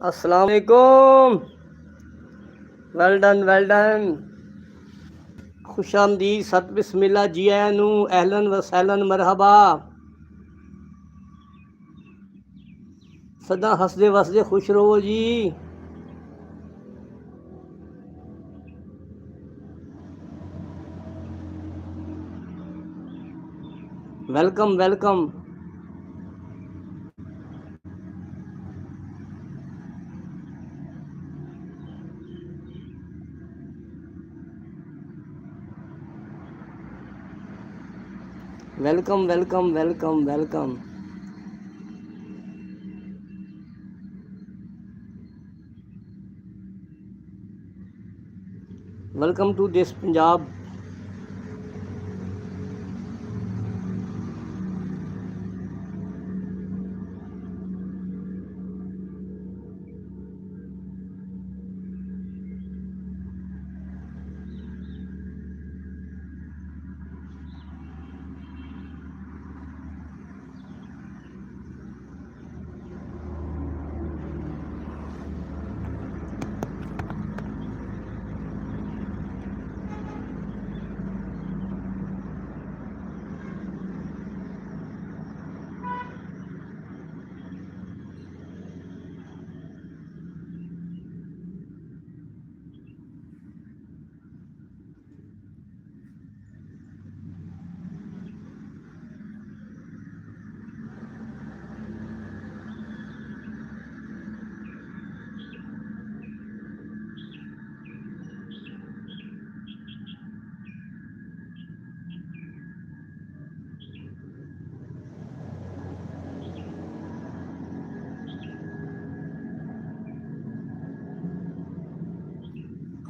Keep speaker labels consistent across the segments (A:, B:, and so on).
A: अस्सलाम वालेकुम। Well done well done. खुश आमदीद, सत बिस्मिल्ला, जी आया नू, अहलन व सहलन मरहबा। सदा हसदे वसदे खुश रहो जी। Welcome welcome. Welcome welcome welcome welcome. Welcome to this Punjab.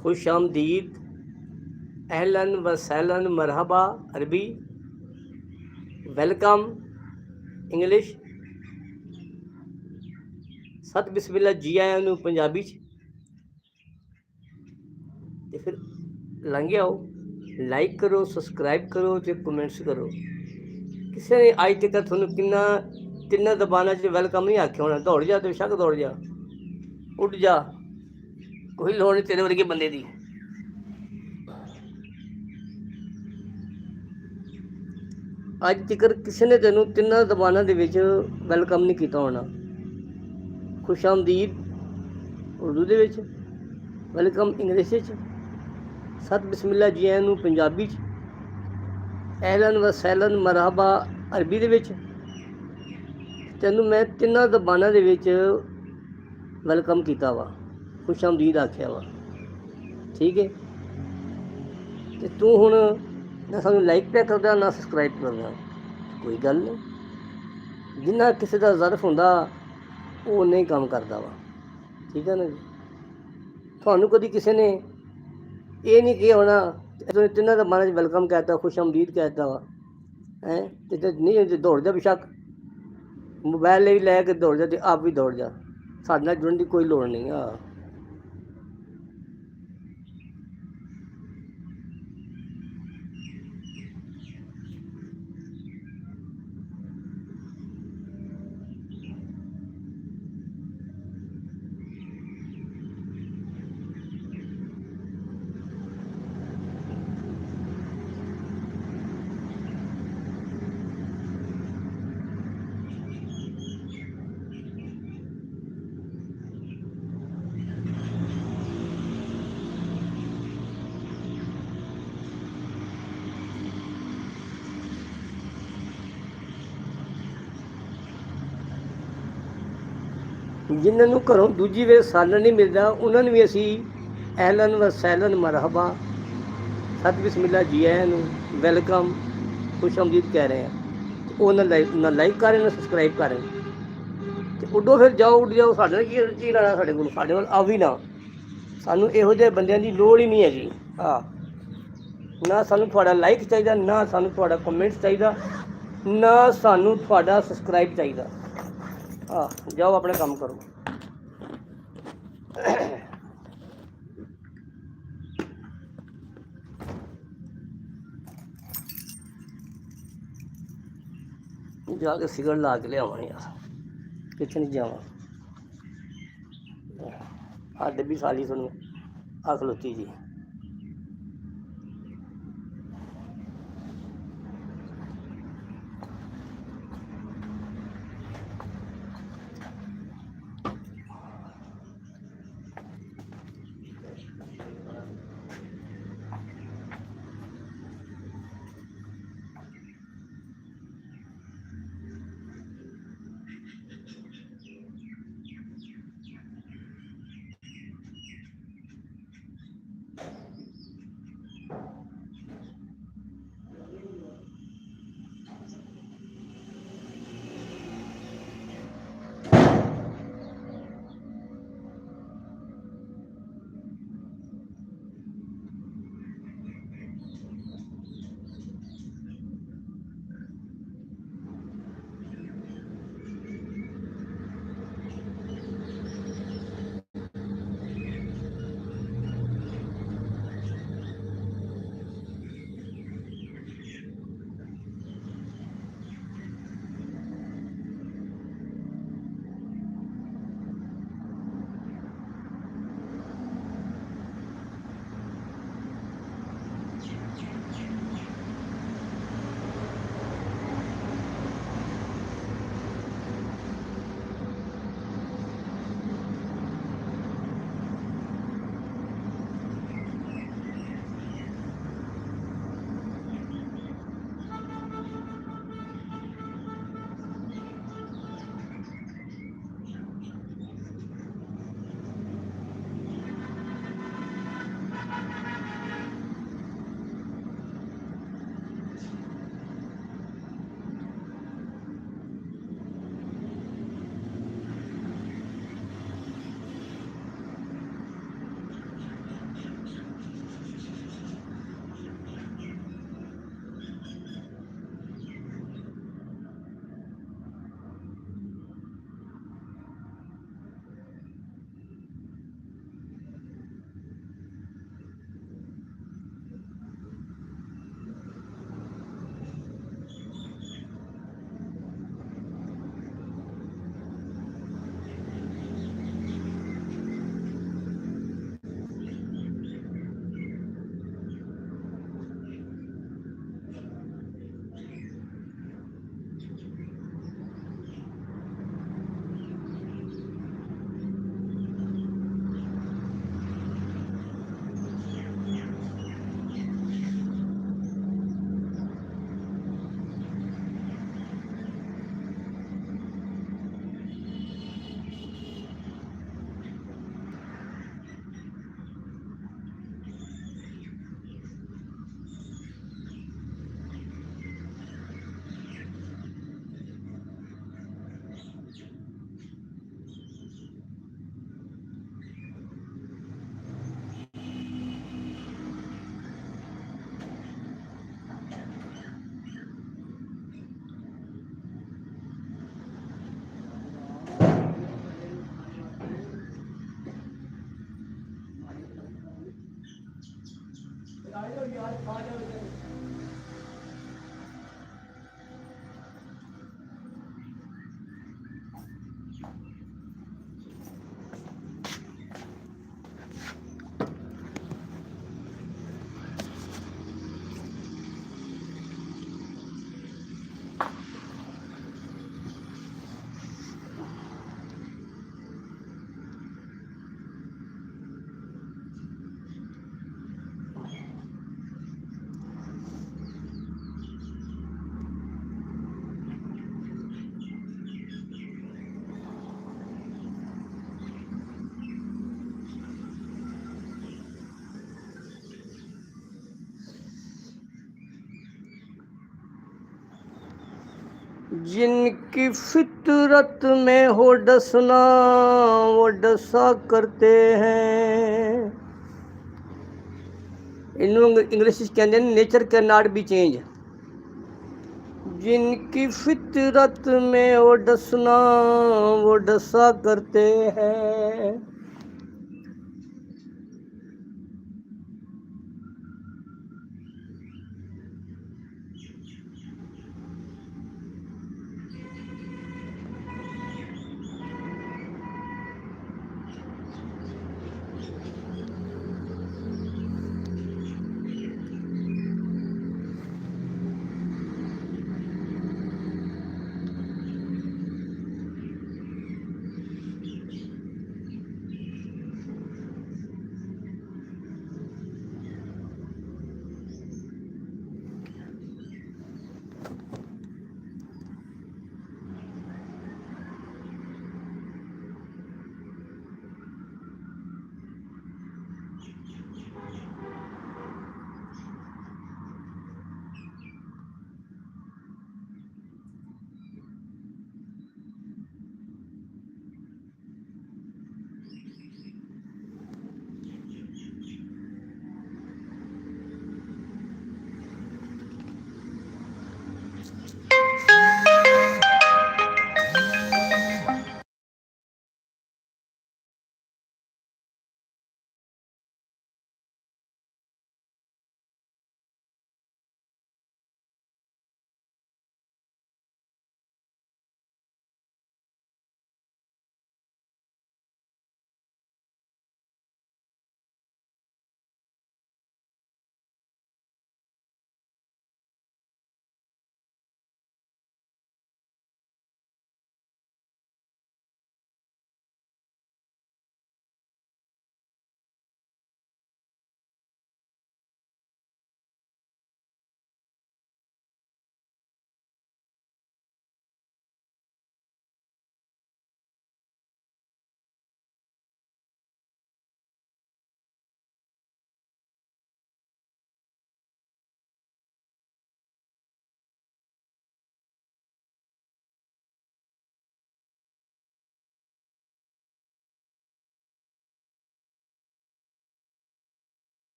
A: खुश आमदीद, अहलन व सहलन मरहबा अरबी, वेलकम इंग्लिश, सत बिस्मिल्ला, जी आया नू पंजाबी च। ते फिर लंघ आओ, लाइक करो, सबसक्राइब करो ते कमेंट्स करो। किसी ने अज तक थोनू किन्ना तिन्ना जबाना च वेलकम नहीं आख्या होना। दौड़ जा, बेशक दौड़ जा, उठ जा, कोई लोड़ नहीं तेरे वर्गे बंदे दी। अज तक किसी ने तेनों तिन्ना जबाना दे विच वेलकम नहीं किया होना। खुश आमदीद उर्दू दे विच, वेलकम इंग्लिश च, सत बिस्मिल्ला, जी आया नू पंजाबी च, अहलन व सहलन मरहबा अरबी दे विच। तैनू मैं तिन्ना जबाना दे विच वेलकम किया वा, खुश आमदीद आख्या वा। ठीक है, ते तू हुण ना सानू लाइक पे करदा ना सबसक्राइब करदा, कोई गल नहीं। जिन्ना किसी का ज़र्फ हुंदा वो नहीं काम करता वा। ठीक है ना जी। थानू कभी किसी ने ये नहीं किया होना तिन्ना का मन वेलकम कहता, खुश आमदीद कहता वा है, तो नहीं दौड़ जा, बेशक मोबाइल भी लै के दौड़ जा, तो आप भी दौड़ जा, साडे नाल जुड़न की कोई लोड़ नहीं। हाँ, जिन्हां नूं घरों दूजी वे सालन नहीं मिलता उन्हां नूं भी असी अहलन व सहलन मरहबा, सत बिस्मिल्ला, जी आया नूं, वेलकम, खुश आमदीद कह रहे हैं। वो ना लाइक करें ना सबसक्राइब करें, तो उड्डो फिर जाओ, उड़ जाओ, साढ़े की लैना, साढ़े कोल साढ़े कोल आओ ही ना। सानूं इहो ਜਿਹੇ ਬੰਦਿਆਂ ਦੀ ਲੋੜ ही नहीं हैगी। हाँ, ना सानूं थोड़ा लाइक चाहिए, ना सानूं थोड़ा कमेंट्स चाहिए, ना सानू थोड़ा सबसक्राइब चाहिए। जाओ अपने काम करो। जाके सिगरेट ला के लियावा यार, कितने नहीं जावा। हद भी साली सुन आ खलोती जी। जिनकी फितरत में हो डसना वो डसा करते हैं। इन्हों इंग्लिश कहते हैं nature can not be change. जिनकी फितरत में वो डसना वो डसा करते हैं।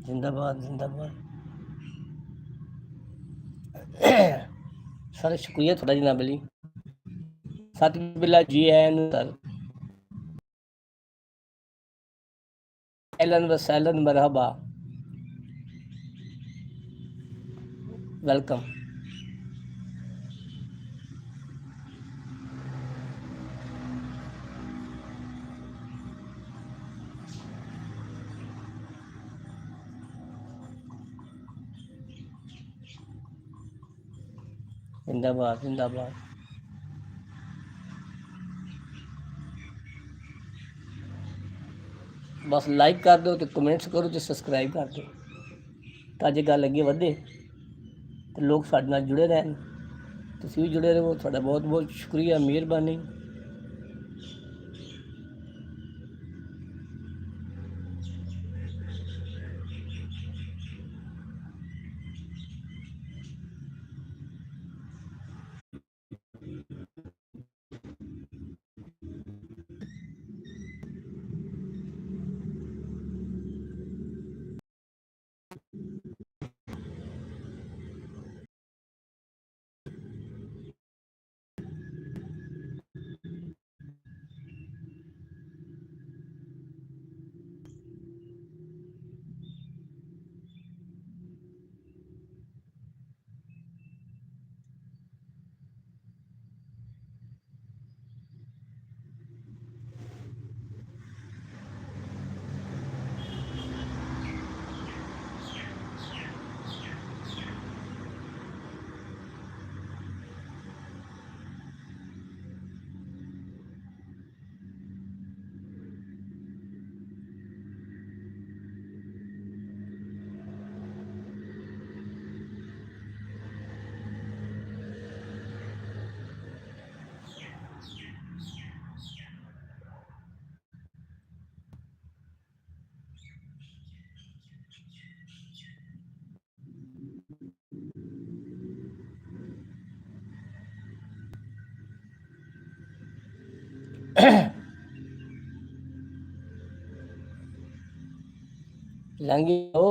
A: जिंदाबाद जिंदाबाद। सर शुक्रिया थोड़ा जनाब अली। सत बिल्ला जी एन सर। एलन वसैलन मरहबा। वेलकम। जिंदाबाद जिंदाबाद। बस लाइक कर दो तो कमेंट्स करो तो सब्सक्राइब कर दो ताकि गल अगे ਵਧੇ तो लोग साडे नाल जुड़े रहन। तुसीं भी जुड़े रहो। ਤੁਹਾਡਾ बहुत बहुत शुक्रिया मेहरबानी। लंगी ओ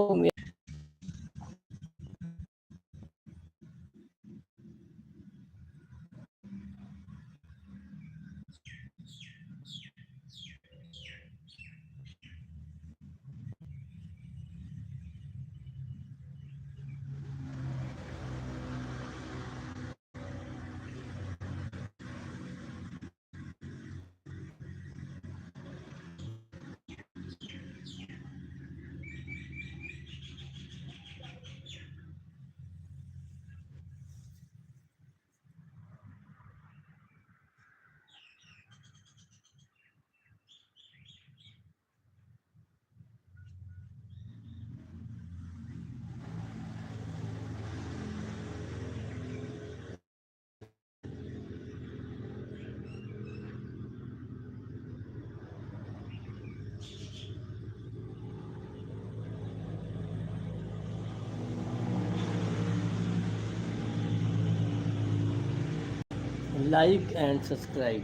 A: like and subscribe.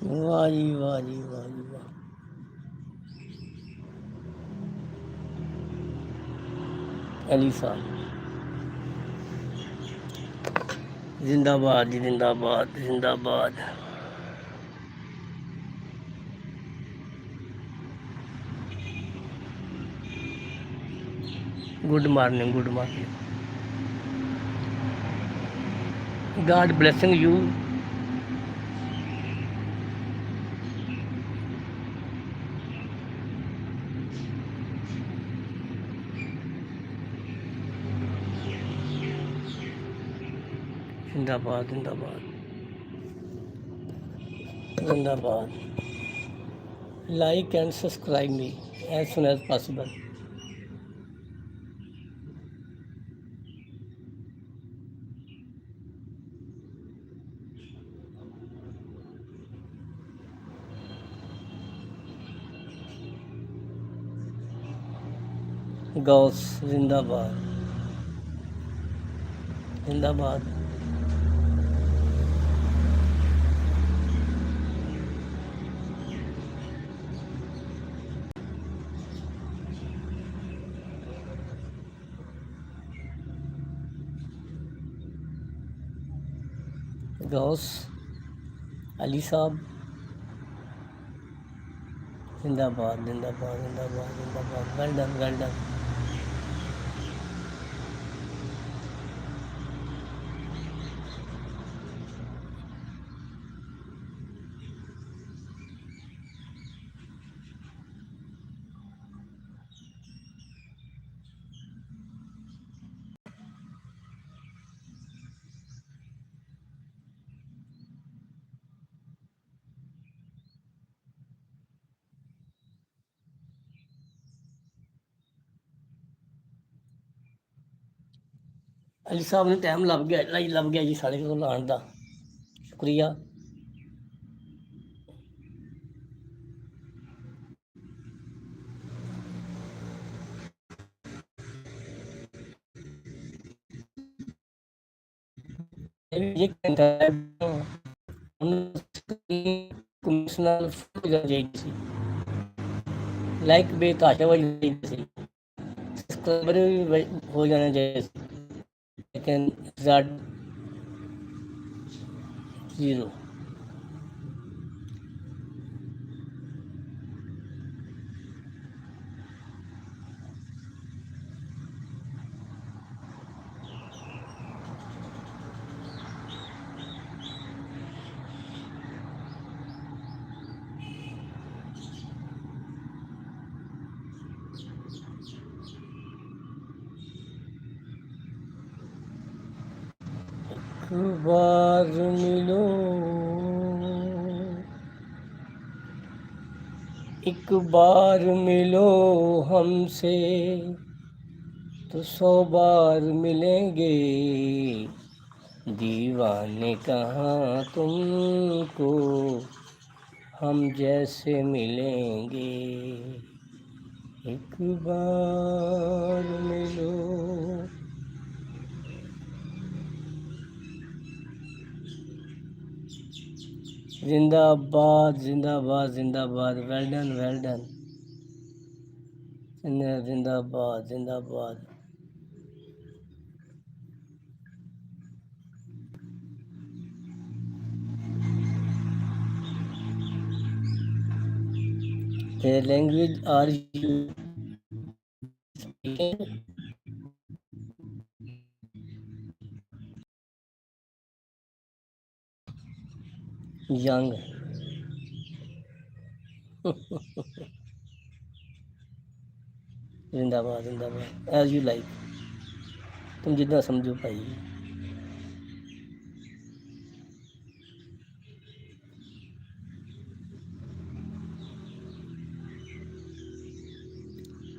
A: वाह जी वाह जी वाह जी वाह। अली साहब जिंदाबाद जी, जिंदाबाद जिंदाबाद। Good morning, good morning. God blessing you. जिंदाबाद जिंदाबाद जिंदाबाद। Like and subscribe me as soon as possible. Ghaus जिंदाबाद जिंदाबाद। गौस अली साहब जिंदाबाद जिंदाबाद जिंदाबाद जिंदाबाद। Well done, well done. Ali साहब ने टाइम लभ गया जी साढ़े को लाने का। शुक्रिया। ये कमिश्नर लाइक बेताशा वाली सब्सक्राइबर भी हो जाना चाहिए, लेकिन रिजल्ट 0। बार मिलो, एक बार मिलो हमसे तो 100 बार मिलेंगे। दीवाने कहाँ तुमको हम जैसे मिलेंगे। एक बार मिलो। जिंदाबाद जिंदाबाद जिंदाबाद। Well done, well done. जिंदाबाद जिंदाबाद। The language are you speaking? Young. जिंदाबाद जिंदाबाद। एज यू लाइक, तुम जितना समझो भाई।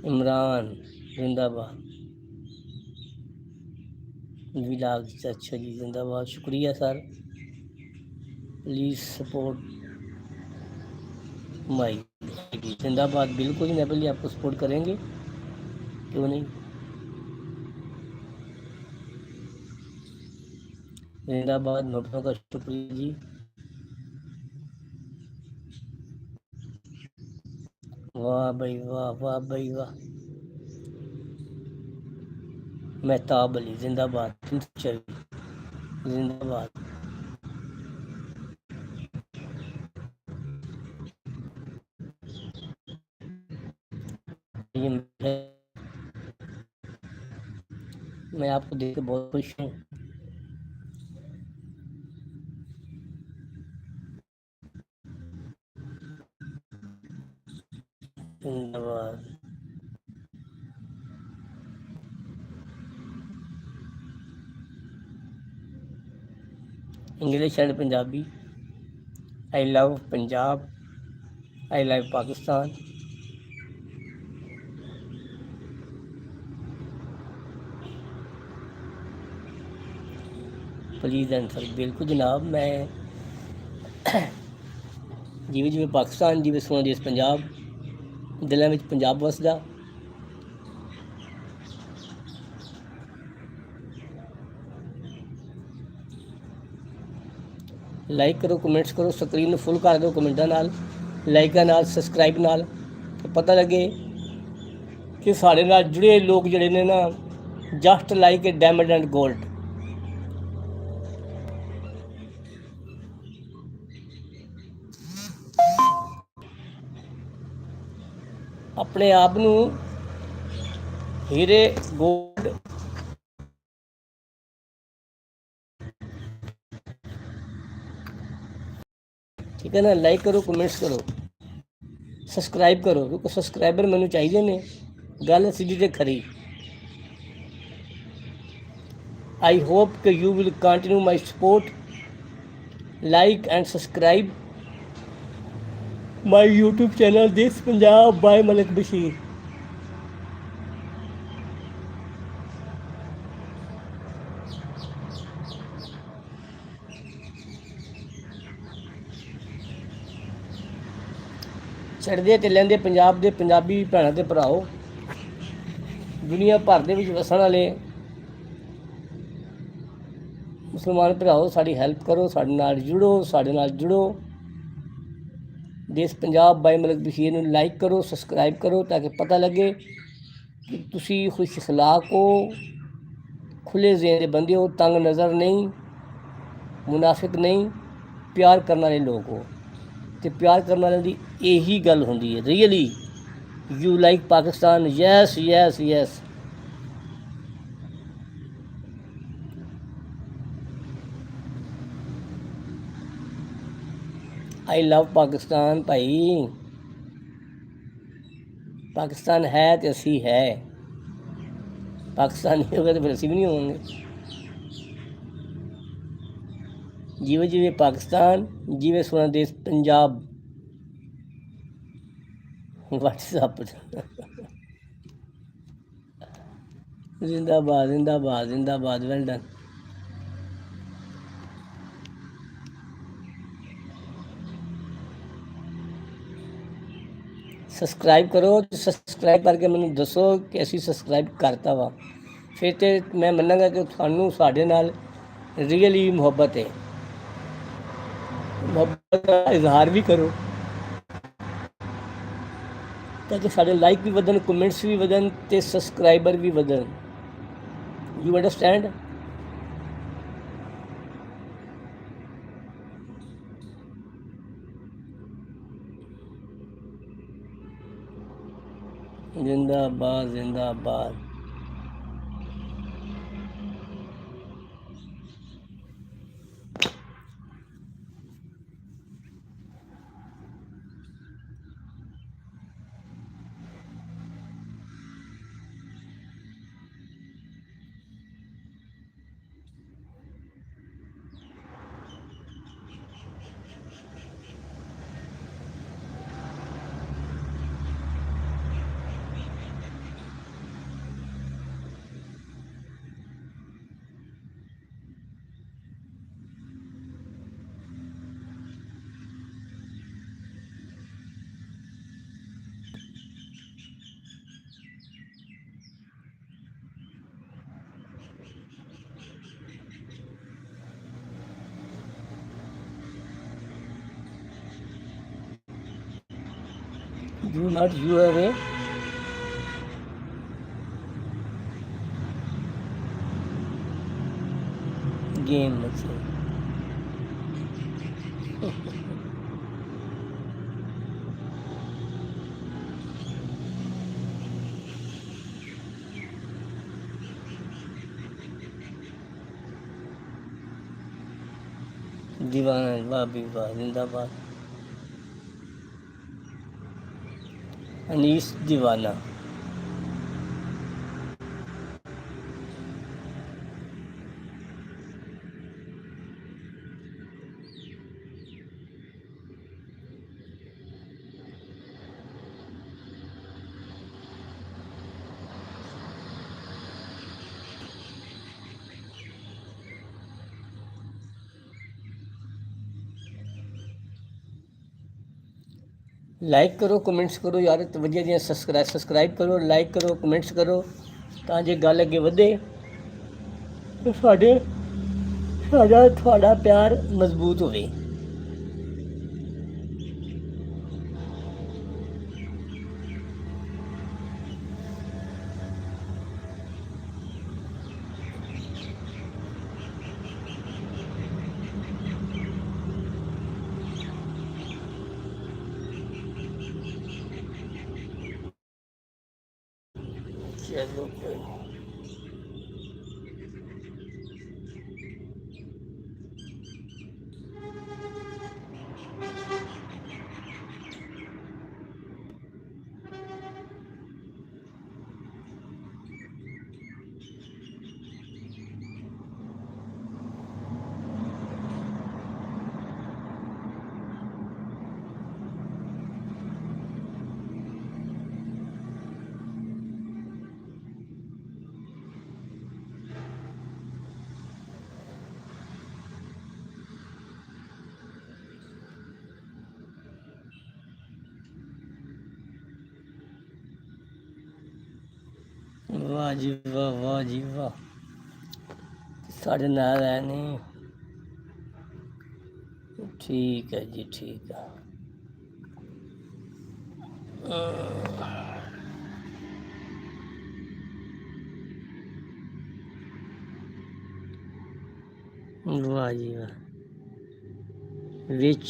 A: इमरान जिंदाबाद। विलाग अच्छा जी जिंदाबाद। शुक्रिया सर। Please support my. जिंदाबाद। बिल्कुल नेबल आपको सपोर्ट करेंगे, क्यों नहीं। जिंदाबाद। नोटों का शुक्रिया जी। वाह भाई वाह, वाह भाई वाह। मेहताब अली जिंदाबाद, जिंदाबाद। ये मैं आपको देख के बहुत खुश हूँ। जिंदाबाद। English and Punjabi. I love Punjab, I love Pakistan. Please answer. बिल्कुल जनाब, मैं जिमें जिमें पाकिस्तान, जिमें सोना देश पंजाब, दिलों में पंजाब वसदा। लाइक करो, कमेंट्स करो, स्क्रीन फुल कर दो कमेंटा नाल, लाइका नाल, सबसक्राइब नाल, तो पता लगे कि साढ़े नाल जुड़े लोग जड़े ने ना, just like a diamond and gold. अपने आप नू हीरे गोल्ड ठीक है ना। लाइक करो, कमेंट्स करो, सबसक्राइब करो, क्योंकि सबसक्राइबर मैनू चाहिए ने। गल सीधी ते खरी। आई होप कि you will continue my support, like and subscribe my YouTube channel this Punjab by Malik Bashir. चढ़दे ते लैंदे पंजाब दे पंजाबी भैणां ते भराओ, दुनिया भर दे विच वसण वाले मुसलमान भराओ, साड़ी हैल्प करो, साढ़े नाल जुड़ो, साढ़े नाल जुड़ो। देश पंजाब बाय मलिक बशीर नूं लाइक करो, सबसक्राइब करो, ताकि पता लगे कि तुसी खुश अखलाक हो, खुले ज़हन दे बंदे हो, तंग नज़र नहीं, मुनाफिक नहीं, प्यार करने वाले लोग हो। तो प्यार करने वाले दी यही गल होंदी है। Really you like Pakistan? Yes yes yes. I love Pakistan भाई। पाकिस्तान है तो असी है, पाकिस्तान नहीं होगा तो फिर असी भी नहीं होंगे। जिवे जिवे पाकिस्तान, जिवे सोना देश पंजाब। व्हाट्सअप जिंदाबाद जिंदाबाद जिंदाबाद। Well done. सबसक्राइब करो, सबसक्राइब करके मैनूं दसो कि असीं सबसक्राइब करता वा, फिर तो मैं मन्नांगा कि तुहानूं साडे नाल रियली मुहब्बत है। मुहब्बत का इजहार भी करो, ताकि साढ़े लाइक भी वधन, कमेंट्स भी वधन, ते सबसक्राइबर भी वधन। You understand? जिंदाबाद जिंदाबाद। Do not you have a game? अच्छा दीवाना वाह भी वाह जिंदाबाद अनीस दीवाना ਲਾਈਕ ਕਰੋ ਕਮੈਂਟਸ ਕਰੋ ਯਾਰ ਤੇ ਵਧੀਆ ਜਿਹੀਆਂ ਸਬਸਕ੍ਰਾਈਬ ਕਰੋ ਲਾਈਕ ਕਰੋ ਕਮੈਂਟਸ ਕਰੋ ਤਾਂ ਜੇ ਗੱਲ ਅੱਗੇ ਵਧੇ ਤੇ ਸਾਡਾ ਤੁਹਾਡਾ ਪਿਆਰ ਮਜ਼ਬੂਤ ਹੋਵੇ ਚਲੋ ਕੋਈ ਨੀ। ਵਾਹ ਜੀ ਵਾਹ ਜੀ ਵਾਹ ਸਾਡੇ ਨਾਲ ਹੈ ਨਹੀਂ ਠੀਕ ਹੈ ਜੀ ਠੀਕ ਹੈ ਵਾਹ ਜੀ ਵਾਹ ਵਿੱਚ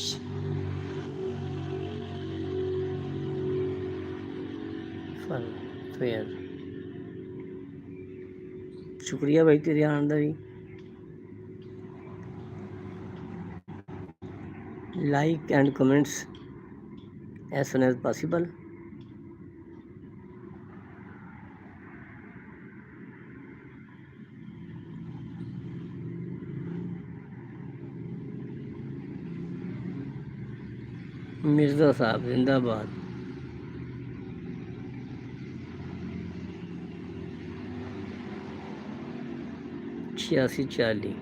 A: ਫਨ ਫੇਰ ਸ਼ੁਕਰੀਆ ਭਾਈ ਤੇਰੇ ਆਉਣ ਦਾ ਵੀ like and comments as soon as possible Mirza साहब जिंदाबाद छियासी 40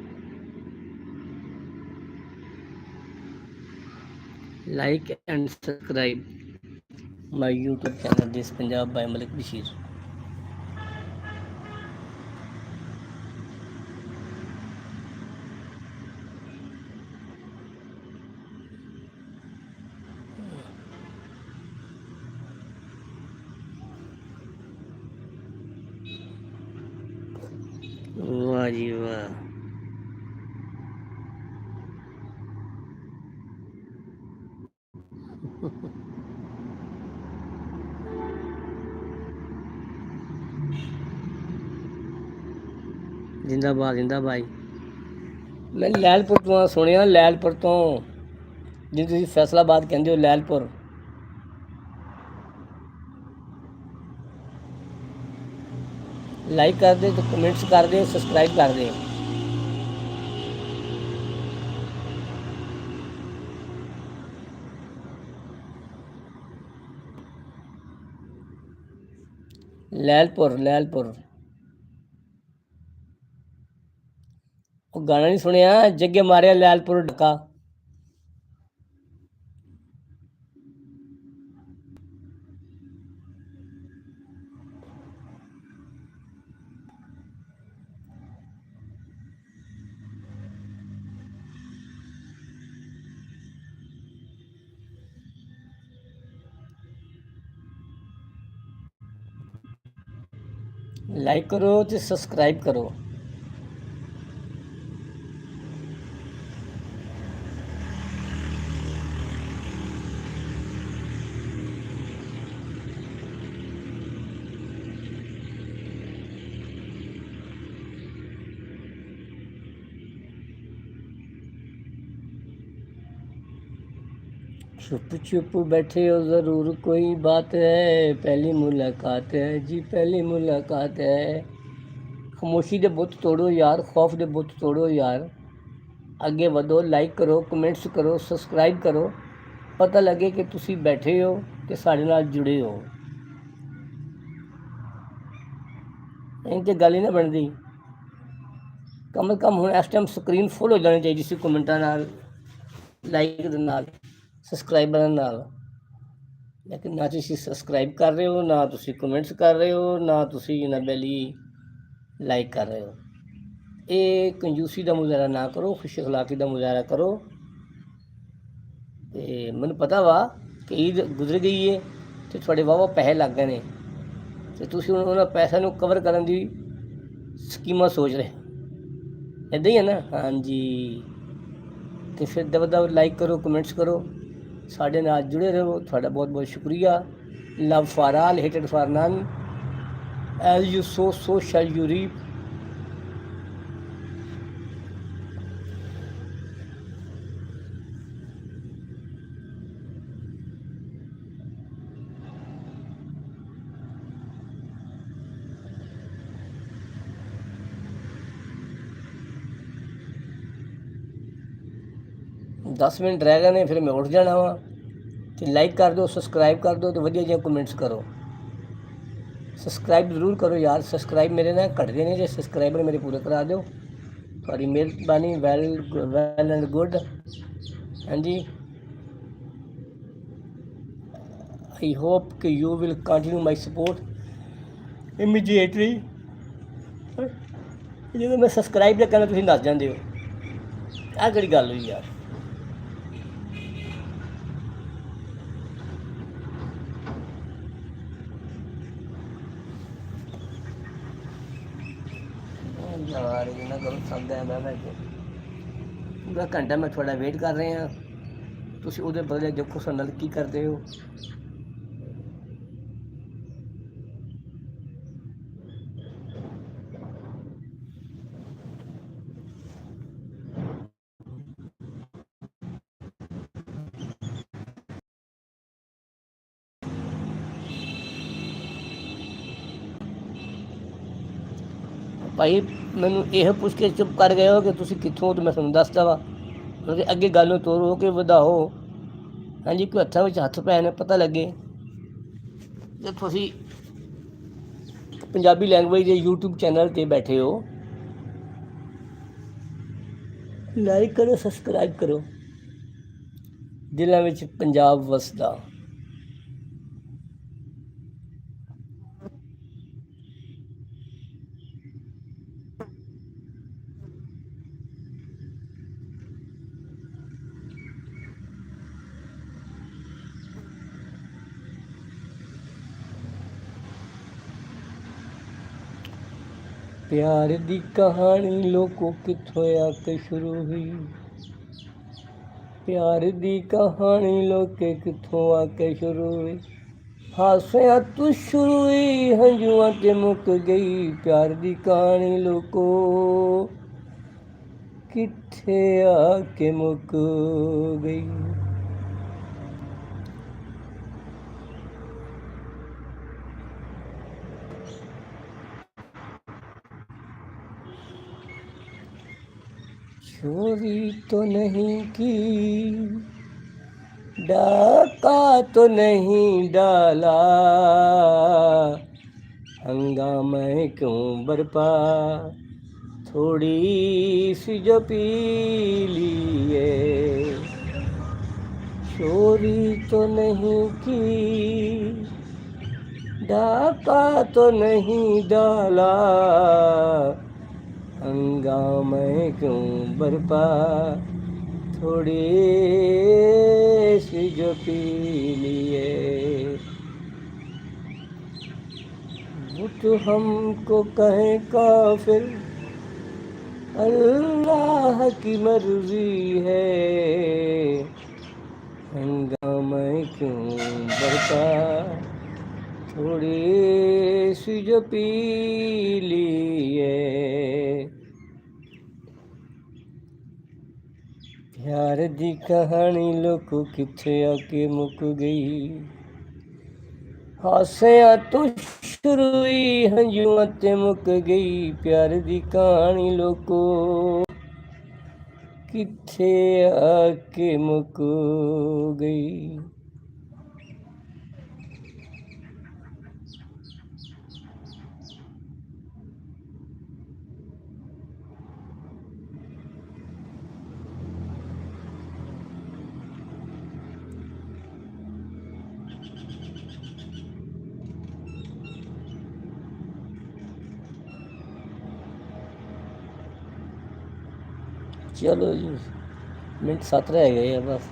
A: like and subscribe my YouTube channel This Punjab by Malik Bashir वाह जी वाह जिंदाबाद जिंदाबाद मैं लैलपुर तो सुनिया लैलपुर तो जिन्हें तुम फैसलाबाद कहते हो लैलपुर लाइक कर दे तो कमेंट्स कर दे सब्सक्राइब कर दे लैलपुर लैलपुर ਉਹ ਗਾਣਾ ਨਹੀਂ ਸੁਣਿਆ ਜੱਗੇ ਮਾਰਿਆ ਲੈਲਪੁਰ ਢਕਾ ਲਾਈਕ ਕਰੋ ਤੇ ਸਬਸਕ੍ਰਾਈਬ ਕਰੋ। छुप छुप बैठे हो ज़रूर कोई बात है, पहली मुलाकात है जी, पहली मुलाकात है। खामोशी ਦੇ ਬੁੱਤ ਤੋੜੋ ਯਾਰ, ਖੌਫ ਦੇ ਬੁੱਤ ਤੋੜੋ ਯਾਰ। ਅੱਗੇ ਵਧੋ, ਲਾਈਕ ਕਰੋ, ਕਮੈਂਟਸ ਕਰੋ, ਸਬਸਕ੍ਰਾਈਬ ਕਰੋ। ਪਤਾ ਲੱਗੇ ਕਿ ਤੁਸੀਂ ਬੈਠੇ ਹੋ ਤੇ ਸਾਡੇ ਨਾਲ ਜੁੜੇ ਹੋ। ਇਹ ਤੇ ਗੱਲ ਹੀ ਨਾ ਬਣਦੀ। ਕਮ ਸੇ ਕਮ ਹੁਣ ਇਸ ਟਾਈਮ ਸਕਰੀਨ ਫੁੱਲ ਹੋ ਜਾਣੀ ਚਾਹੀਦੀ ਸੀ ਕਮੈਂਟਾਂ ਨਾਲ, ਲਾਈਕ ਦੇ ਨਾਲ, ਸਬਸਕ੍ਰਾਈਬਰਾਂ ਨਾਲ। ਲੇਕਿਨ ਨਾ ਤੁਸੀਂ ਸਬਸਕ੍ਰਾਈਬ ਕਰ ਰਹੇ ਹੋ, ਨਾ ਤੁਸੀਂ ਕਮੈਂਟਸ ਕਰ ਰਹੇ ਹੋ, ਨਾ ਤੁਸੀਂ ਇਹਨਾਂ ਬੈਲੀ ਲਾਈਕ ਕਰ ਰਹੇ ਹੋ। ਇਹ ਕੰਜੂਸੀ ਦਾ ਮੁਜ਼ਾਹਰਾ ਨਾ ਕਰੋ, ਖੁਸ਼ ਅਖਲਾਕੀ ਦਾ ਮੁਜ਼ਾਹਰਾ ਕਰੋ। ਅਤੇ ਮੈਨੂੰ ਪਤਾ ਵਾ ਕਿ ਈਦ ਗੁਜ਼ਰ ਗਈ ਹੈ ਅਤੇ ਤੁਹਾਡੇ ਵਾਹਵਾ ਪੈਸੇ ਲੱਗ ਗਏ ਨੇ ਅਤੇ ਤੁਸੀਂ ਹੁਣ ਉਹਨਾਂ ਪੈਸਿਆਂ ਨੂੰ ਕਵਰ ਕਰਨ ਦੀ ਸਕੀਮਾਂ ਸੋਚ ਰਹੇ। ਇੱਦਾਂ ਹੀ ਹੈ ਨਾ? ਹਾਂਜੀ। ਅਤੇ ਫਿਰ ਦਬ ਲਾਈਕ ਕਰੋ, ਕਮੈਂਟਸ ਕਰੋ, ਸਾਡੇ ਨਾਲ ਜੁੜੇ ਰਹੋ। ਤੁਹਾਡਾ ਬਹੁਤ ਬਹੁਤ ਸ਼ੁਕਰੀਆ। ਲਵ ਫਾਰ ਆਲ, ਹੇਟਡ for none, as you sow so shall you reap. दस मिनट रह गए ने, फिर मैं उठ जाना वा। तो लाइक कर दो, सबसक्राइब कर दो, तो वधिया जिहा कमेंट्स करो। सबसक्राइब जरूर करो यार। सबसक्राइब मेरे ना घटते ने, जो सबसक्राइबर मेरे पूरे करा दो, थोड़ी मेहरबानी। Well and good. हाँ जी। आई होप कि you will continue my support immediately. जो मैं सबसक्राइब का कहना, तुम नस जाते हो। आह केड़ी गल हुई यार। यार ये ना करो, थक गया मैं के पूरा घंटा मैं थोड़ा वेट कर रहे हैं। तुम वो बदले देखो ਸਾਡੇ ਨਾਲ ਕੀ ਕਰਦੇ ਹੋ। ਭਾਈ ਮੈਨੂੰ ਇਹ ਪੁੱਛ ਕੇ ਚੁੱਪ ਕਰ ਗਏ ਹੋ ਕਿ ਤੁਸੀਂ ਕਿੱਥੋਂ, ਤਾਂ ਮੈਂ ਤੁਹਾਨੂੰ ਦੱਸਦਾ ਵਾ। ਮਤਲਬ ਅੱਗੇ ਗੱਲ ਨੂੰ ਤੋਰੋ ਕਿ ਵਧਾਓ। ਹਾਂਜੀ, ਕੋਈ ਹੱਥਾਂ ਵਿੱਚ ਹੱਥ ਪੈ ਨੇ, ਪਤਾ ਲੱਗੇ। ਜੇ ਤੁਸੀਂ ਪੰਜਾਬੀ ਲੈਂਗੁਏਜ ਦੇ YouTube ਚੈਨਲ 'ਤੇ ਬੈਠੇ ਹੋ, ਲਾਈਕ ਕਰੋ, ਸਬਸਕ੍ਰਾਈਬ ਕਰੋ। ਦਿਲਾਂ ਵਿੱਚ ਪੰਜਾਬ ਵਸਦਾ। प्यार दी कहानी लोगों कित्थों आके शुरू हुई। प्यार दी कहानी लोके कित्थों आके शुरू हुई। हासियां तू शुरू हुई, हंजुआं ते मुक गई। प्यार दी कहानी लोगों कित्थे आके मुक गई। चोरी तो नहीं की, डाका तो नहीं डाला, हंगामा क्यों बरपा, थोड़ी सी जो पी लिए। चोरी तो नहीं की, डाका तो नहीं डाला, हंगामा क्यों बरपा, थोड़ी सी जो पी लिए। वो तो हमको कहें काफिर, अल्लाह की मर्जी है, हंगामा क्यों बढ़ता, थोड़ी सी जो पी लिए, प्यार दी कहानी लोगों किथे आके मुक गई, हासियां तो शुरू हुई हंजुआं ते मुक गई, प्यार दी कहानी लोको किथे आके मुक गई। चलो जी, मिनट 7 रह गए हैं बस।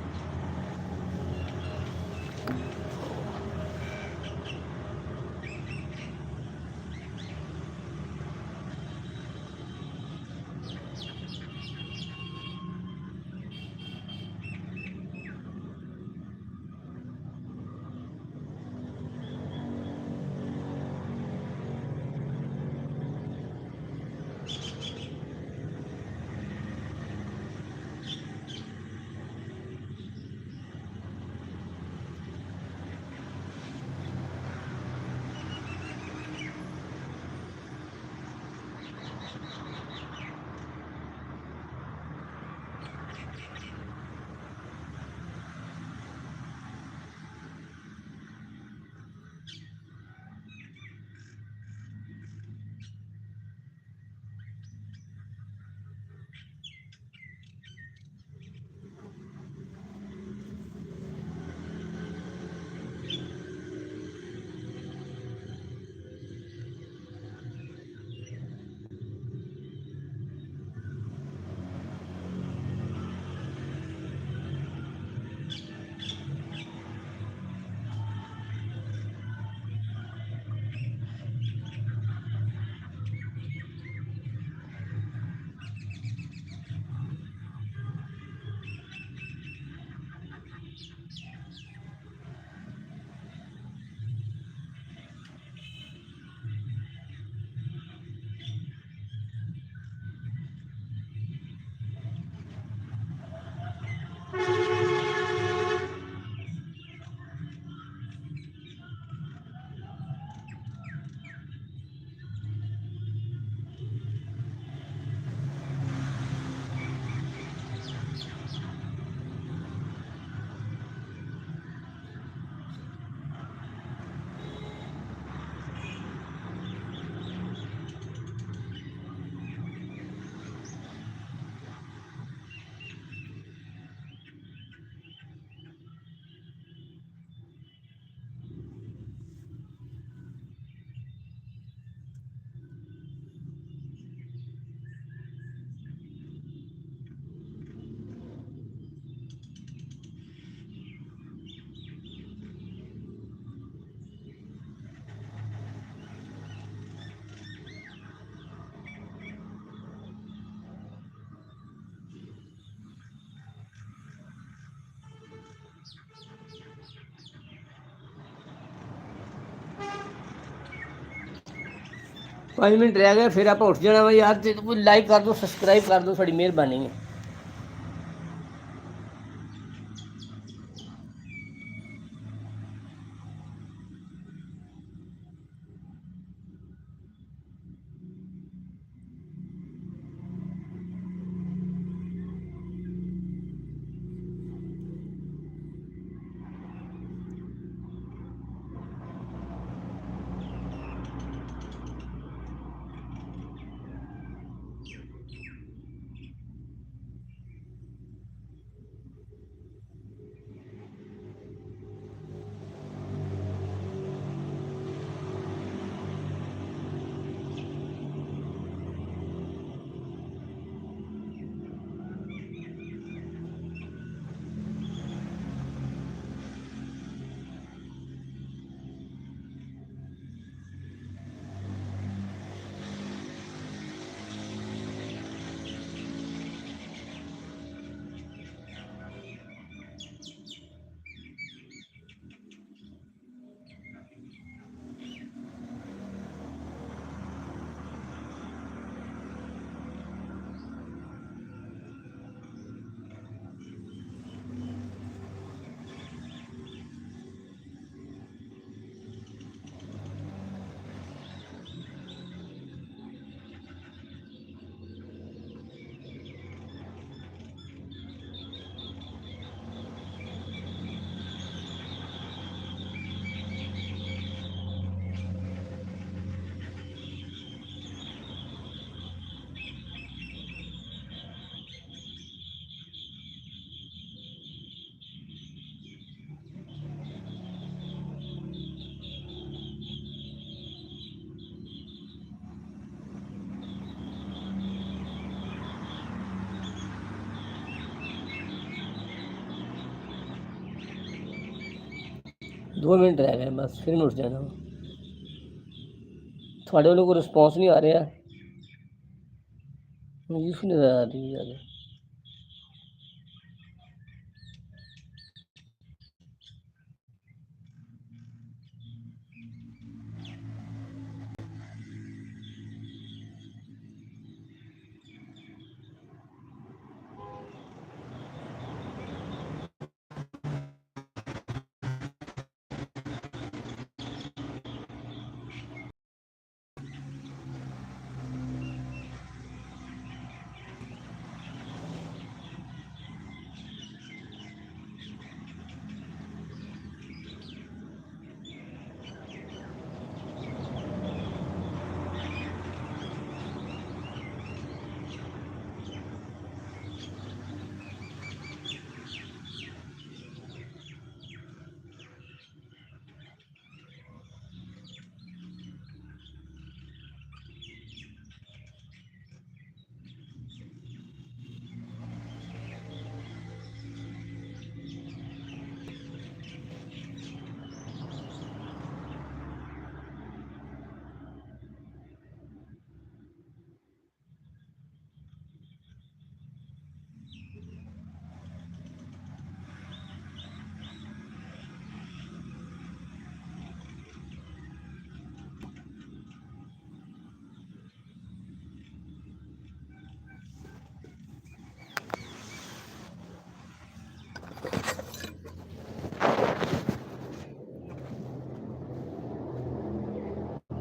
A: पाँच मिनट रह गए फिर आप उठ जाना वा यार, तो लाइक कर दो, सब्सक्राइब कर दो, थोड़ी मेहरबानी है। 2 ਮਿੰਟ ਰਹਿ ਗਏ ਬਸ, ਫਿਰ ਮੈਂ ਉੱਠ ਜਾਣਾ ਵਾ। ਤੁਹਾਡੇ ਵੱਲੋਂ ਕੋਈ ਰਿਸਪੌਂਸ ਨਹੀਂ ਆ ਰਿਹਾ। ਯੂਸਫੁਲ ਨਜ਼ਰ ਆ ਰਹੀ ਹੈ।